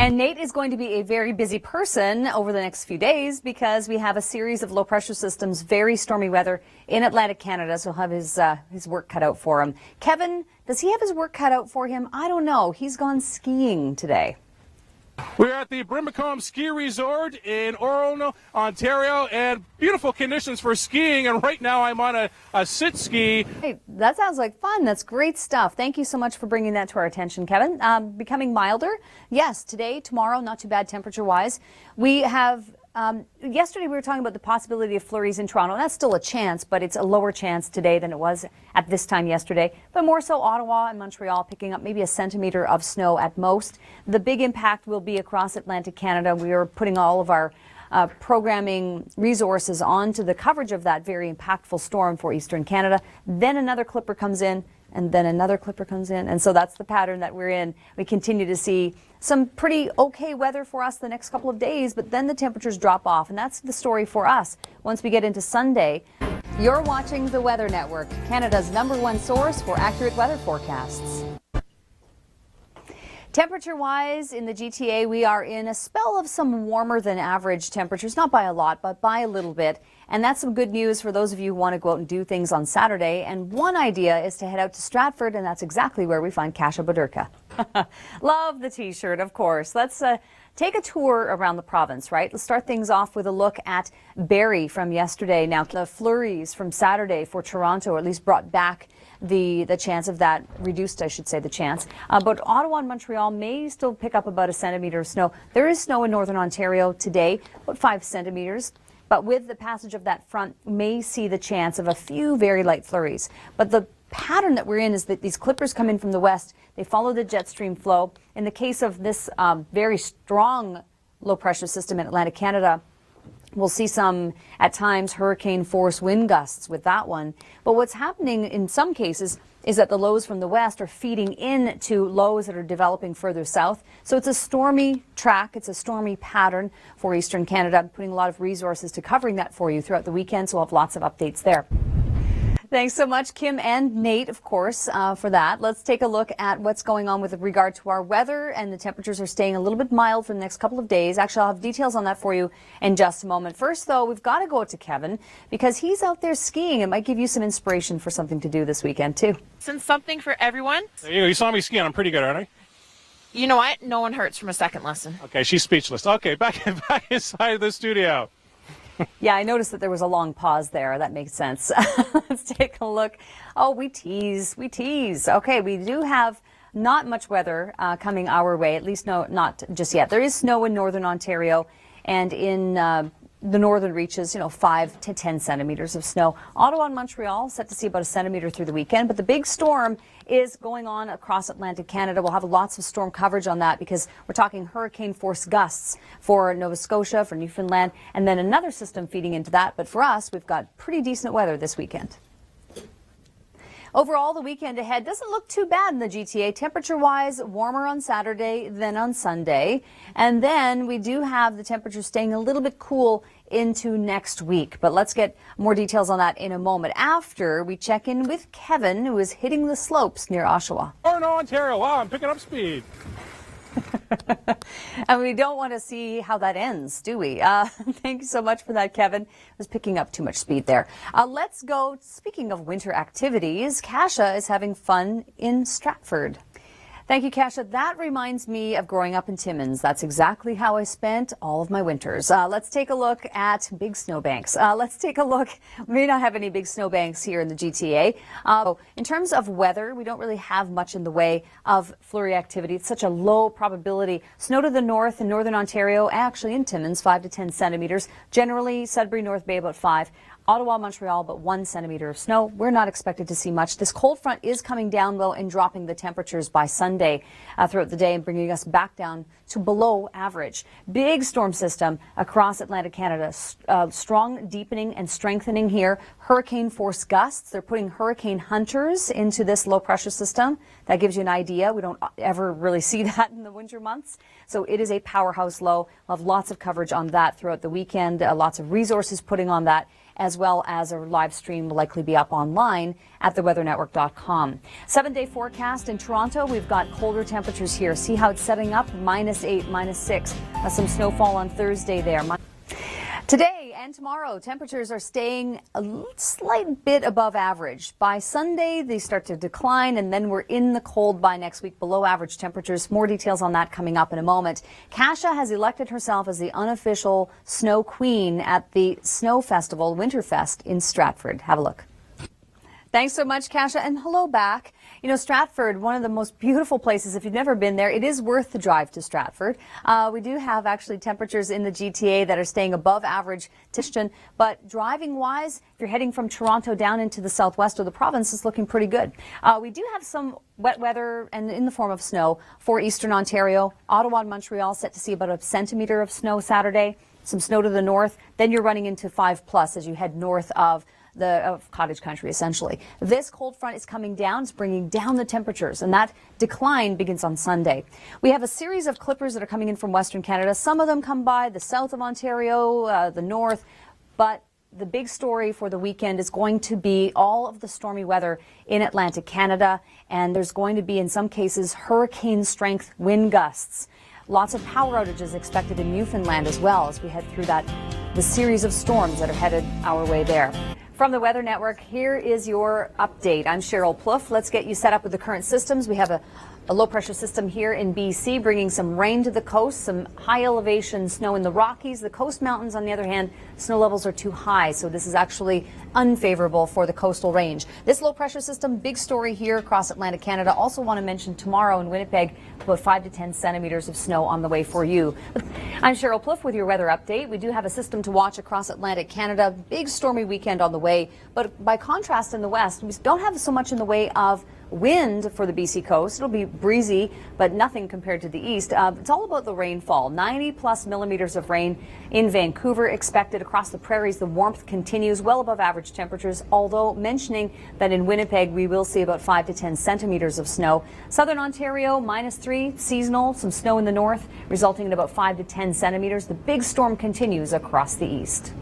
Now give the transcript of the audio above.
And Nate is going to be a very busy person over the next few days because we have a series of low pressure systems, very stormy weather in Atlantic Canada, so he'll have his work cut out for him. Kevin, does he have his work cut out for him? I don't know. He's gone skiing today. We're at the Brimacombe Ski Resort in Orono, Ontario, and beautiful conditions for skiing. And right now I'm on a sit ski. Hey, that sounds like fun. That's great stuff. Thank you so much for bringing that to our attention, Kevin. Becoming milder. Yes, today, tomorrow, not too bad temperature-wise. We have... yesterday we were talking about the possibility of flurries in Toronto, and that's still a chance, but it's a lower chance today than it was at this time yesterday. But more so Ottawa and Montreal picking up maybe a centimeter of snow at most. The big impact will be across Atlantic Canada. We are putting all of our programming resources onto the coverage of that very impactful storm for Eastern Canada. Then another clipper comes in, and then another clipper comes in. And so that's the pattern that we're in. We continue to see some pretty okay weather for us the next couple of days, but then the temperatures drop off. And that's the story for us. Once we get into Sunday, you're watching the Weather Network, Canada's #1 source for accurate weather forecasts. Temperature-wise in the GTA, we are in a spell of some warmer than average temperatures, not by a lot, but by a little bit. And that's some good news for those of you who want to go out and do things on Saturday. And one idea is to head out to Stratford, and that's exactly where we find Kasia Bodurka. Love the T-shirt, of course. Let's take a tour around the province, right? Let's start things off with a look at Barrie from yesterday. Now, the flurries from Saturday for Toronto, or at least brought back the chance of that, reduced, I should say, the chance. But Ottawa and Montreal may still pick up about a centimeter of snow. There is snow in Northern Ontario today, about 5 centimeters. But with the passage of that front, we may see the chance of a few very light flurries. But the pattern that we're in is that these clippers come in from the west. They follow the jet stream flow. In the case of this very strong low pressure system in Atlantic Canada, we'll see some, at times, hurricane force wind gusts with that one. But what's happening in some cases is that the lows from the west are feeding into lows that are developing further south. So it's a stormy track. It's a stormy pattern for Eastern Canada. I'm putting a lot of resources to covering that for you throughout the weekend, so we'll have lots of updates there. Thanks so much, Kim and Nate, of course, for that. Let's take a look at what's going on with regard to our weather, and the temperatures are staying a little bit mild for the next couple of days. Actually, I'll have details on that for you in just a moment. First, though, we've got to go to Kevin because he's out there skiing. It might give you some inspiration for something to do this weekend, too. Since something for everyone. There you go. You saw me skiing. I'm pretty good, aren't I? You know what? No one hurts from a second lesson. Okay, she's speechless. Okay, back inside the studio. Yeah, I noticed that there was a long pause there. That makes sense. Let's take a look. Oh, we tease. Okay, we do have not much weather coming our way, at least not just yet. There is snow in Northern Ontario and in the northern reaches, 5 to 10 centimeters of snow. Ottawa and Montreal set to see about a centimeter through the weekend, but the big storm is going on across Atlantic Canada. We'll have lots of storm coverage on that because we're talking hurricane force gusts for Nova Scotia, for Newfoundland, and then another system feeding into that. But for us, we've got pretty decent weather this weekend. Overall, the weekend ahead doesn't look too bad in the GTA. Temperature-wise, warmer on Saturday than on Sunday. And then we do have the temperature staying a little bit cool into next week. But let's get more details on that in a moment after we check in with Kevin, who is hitting the slopes near Oshawa. Oh, no, Ontario. Wow, I'm picking up speed. And we don't want to see how that ends, do we? Thank you so much for that, Kevin. I was picking up too much speed there. Let's go. Speaking of winter activities, Kasia is having fun in Stratford. Thank you, Kasia. That reminds me of growing up in Timmins. That's exactly how I spent all of my winters. Let's take a look at big snowbanks. We may not have any big snowbanks here in the GTA. In terms of weather, we don't really have much in the way of flurry activity. It's such a low probability. Snow to the north in Northern Ontario, actually in Timmins, 5 to 10 centimeters. Generally, Sudbury, North Bay, about 5. Ottawa, Montreal, but 1 centimeter of snow. We're not expected to see much. This cold front is coming down, though, and dropping the temperatures by Sunday throughout the day and bringing us back down to below average. Big storm system across Atlantic Canada. Strong deepening and strengthening here. Hurricane force gusts. They're putting hurricane hunters into this low pressure system. That gives you an idea. We don't ever really see that in the winter months. So it is a powerhouse low. We'll have lots of coverage on that throughout the weekend. Lots of resources putting on that. as well as a live stream will likely be up online at theweathernetwork.com. 7-day forecast in Toronto. We've got colder temperatures here. See how it's setting up? -8, -6. Some snowfall on Thursday there. Today and tomorrow, temperatures are staying a slight bit above average. By Sunday, they start to decline, and then we're in the cold by next week, below average temperatures. More details on that coming up in a moment. Kasia has elected herself as the unofficial snow queen at the Snow Festival, Winterfest in Stratford. Have a look. Thanks so much, Kasia, and hello back. You know, Stratford, one of the most beautiful places. If you've never been there, it is worth the drive to Stratford. We do have actually temperatures in the GTA that are staying above average, but driving-wise, if you're heading from Toronto down into the southwest of the province, it's looking pretty good. We do have some wet weather and in the form of snow for eastern Ontario. Ottawa and Montreal set to see about 1 centimeter of snow Saturday. Some snow to the north. Then you're running into 5+ as you head north of cottage country, essentially. This cold front is coming down. It's bringing down the temperatures, and that decline begins on Sunday. We have a series of clippers that are coming in from Western Canada. Some of them come by the south of Ontario, the north, but the big story for the weekend is going to be all of the stormy weather in Atlantic Canada, and there's going to be, in some cases, hurricane-strength wind gusts. Lots of power outages expected in Newfoundland as well as we head through the series of storms that are headed our way there. From the Weather Network, here is your update. I'm Sheryl Plouffe. Let's get you set up with the current systems. We have a low-pressure system here in BC, bringing some rain to the coast, some high-elevation snow in the Rockies. The coast mountains, on the other hand, snow levels are too high, so this is actually unfavorable for the coastal range. This low-pressure system, big story here across Atlantic Canada. Also want to mention tomorrow in Winnipeg, about 5 to 10 centimeters of snow on the way for you. I'm Sheryl Plouffe with your weather update. We do have a system to watch across Atlantic Canada. Big stormy weekend on the way, but by contrast in the west, we don't have so much in the way of wind for the BC coast. It'll be breezy, but nothing compared to the east. It's all about the rainfall. 90+ millimeters of rain in Vancouver expected. Across the prairies, the warmth continues well above average temperatures, although mentioning that in Winnipeg, we will see about 5 to 10 centimeters of snow. Southern Ontario, -3, seasonal, some snow in the north, resulting in about 5 to 10 centimeters. The big storm continues across the east.